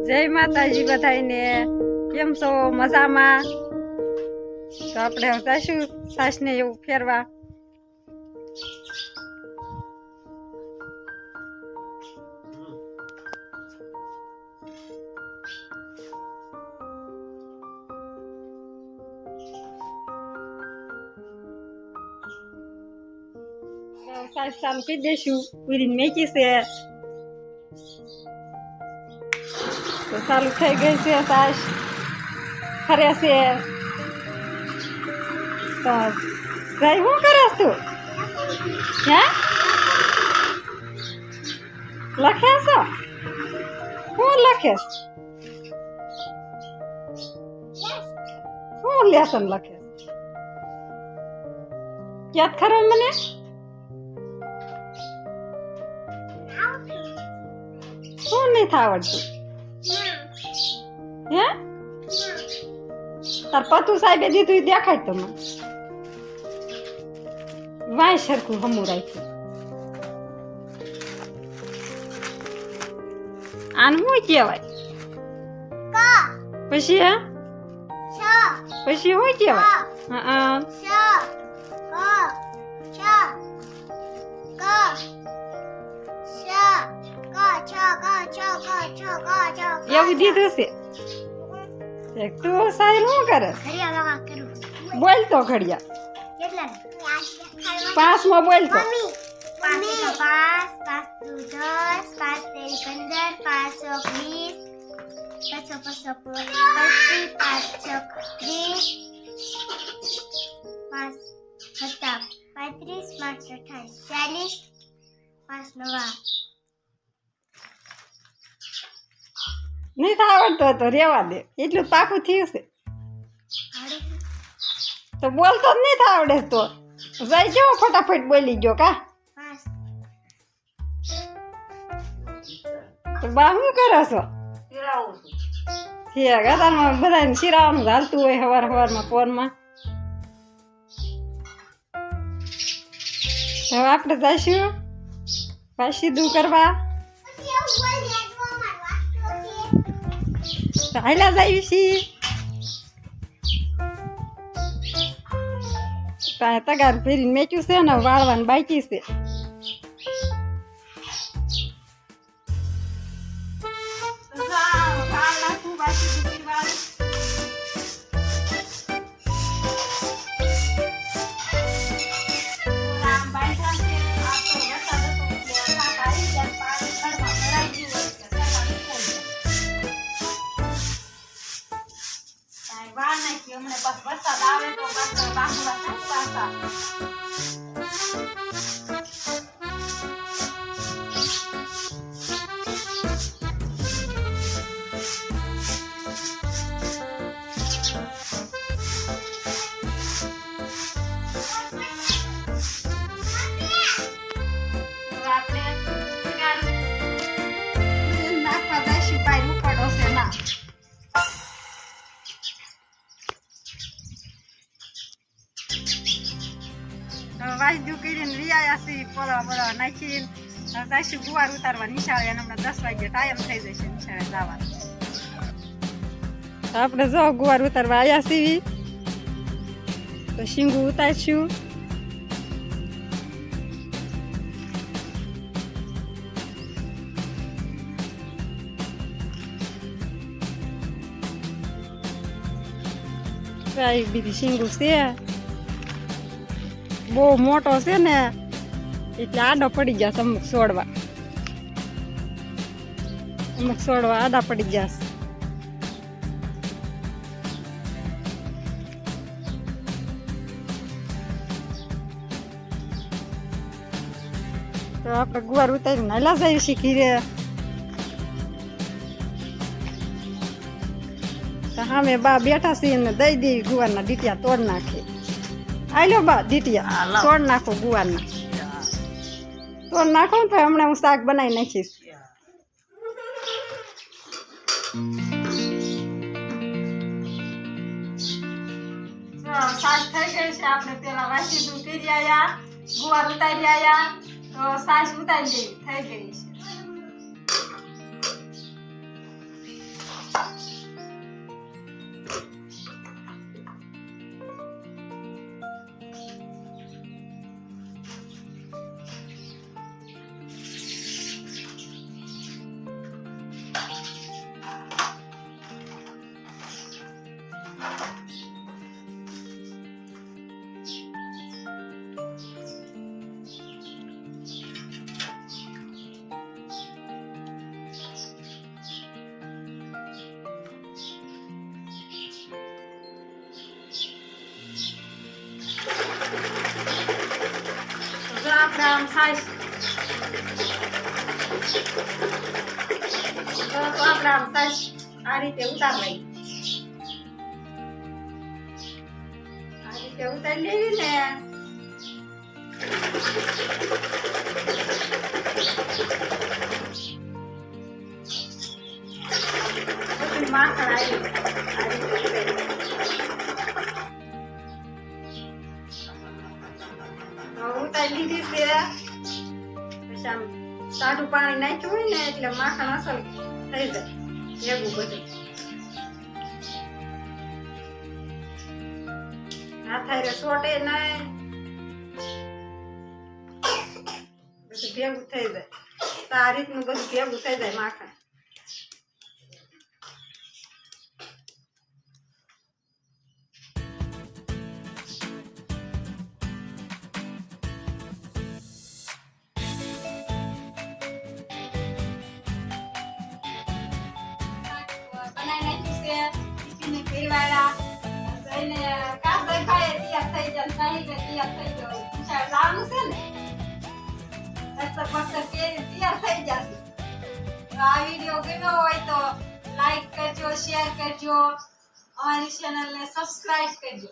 જય માતાજી બધાને, કેમ છો? મજામાં? તો આપણે જઈશું સાસને એવું ફેરવા. સાસ ચાલુ કરી દઈશું. પૂરીને મેકી છે તો ચાલુ થઈ ગઈ છે. સાસ ખરે છે તો જઈ શું કરસ તું? હે લખે છો? શું લખે? શું લેસન લખે? યાદ ખરો મને? શું નહીં આવડતું? હે તાર પતુ સાહેબે દીધું એ દેખાય તમે વાય સરખું હમું રાખ્યું. આનું શું કહેવાય? પછી હે પછી શું કહેવાય? એવું દીધું છે. તું સાહેબ શું કરે? બોલ તો ઘડિયા 5 માં બોલ તો. 5 દુ 10, 5 તેરી 15, 5 ચોક 20, 5 25, 5 ચોક 30, 5 સત્તા 35, 5 28, 40, 5 નવા. નહીં આવડતો તો રેવા દે, એટલું પાકું થયું છે તો બોલતો જ નહીં આવડે તો જઈ કેવો ફટાફટ બોલી ગયો કા? તો બા શું કરો છો? ગતામાં બધાને શિરાવાનું હાલતું હોય સવારમાં પોરમાં. હવે આપણે જઈશું સીધું કરવા. હાલ્યા જાય છીએ તગાર ફેરીને મેચ્યું છે ને વાળવાનું બાકી છે. વરસાદ આવે તો વાજદુ કરીને રિયાયા છે. પોળવા નાખીને જઈશું ગુવાર ઉતારવા નિશાળે. અને હમણાં 10 વાગે ટાઈમ થઈ જશે નિશાળે જવાનું. આપણે જો ગુવાર ઉતારવા આવ્યા છીએ તો શીંગું ઉતારશું. બીજી શીંગું છે બહુ મોટો છે ને એટલે આડો પડી ગયા. અમુક છોડવા આડા પડી ગયા. તો આપણે ગુવાર ઉતારીને હાલા જઈએ શીખી રે. સામે બા બેઠા છીએ ને દઈ દેવી ગુવારના ડીટિયા તોડ નાખે. આલ્યો બા ડીટિયા તોડ નાખો ગુવારના. તોડ નાખો ને ભાઈ હમણાં હું શાક બનાવી નાખીશ. શાક થઈ ગઈ છે. આપણે પેલા વાસીદું કરી આયા, ગુવાર ઉતારી આયા તો સાસ ઉતારી દેવી થઈ ગઈ છે. આપણે આમ થાય તો આપણે આમ થાય આ રીતે ઉતાર લઈ આ રીતે ઉતારી લેવી ને પછી માખણ આવી આ રીતે ઉતારી ઉતારી લીધી છે પછી આમ સાદું પાણી નાખ્યું હોય ને એટલે માખણ અસલ થઈ જાય એવું બધું હાથારે સોટે નહીં બધું ભેગું થઈ જાય તો આ રીતનું બધું ભેગું થઈ જાય માખણ આ વિડીયો ગમ્યો હોય તો લાઈક કરજો શેર કરજો અમારી ચેનલને સબસ્ક્રાઇબ કરજો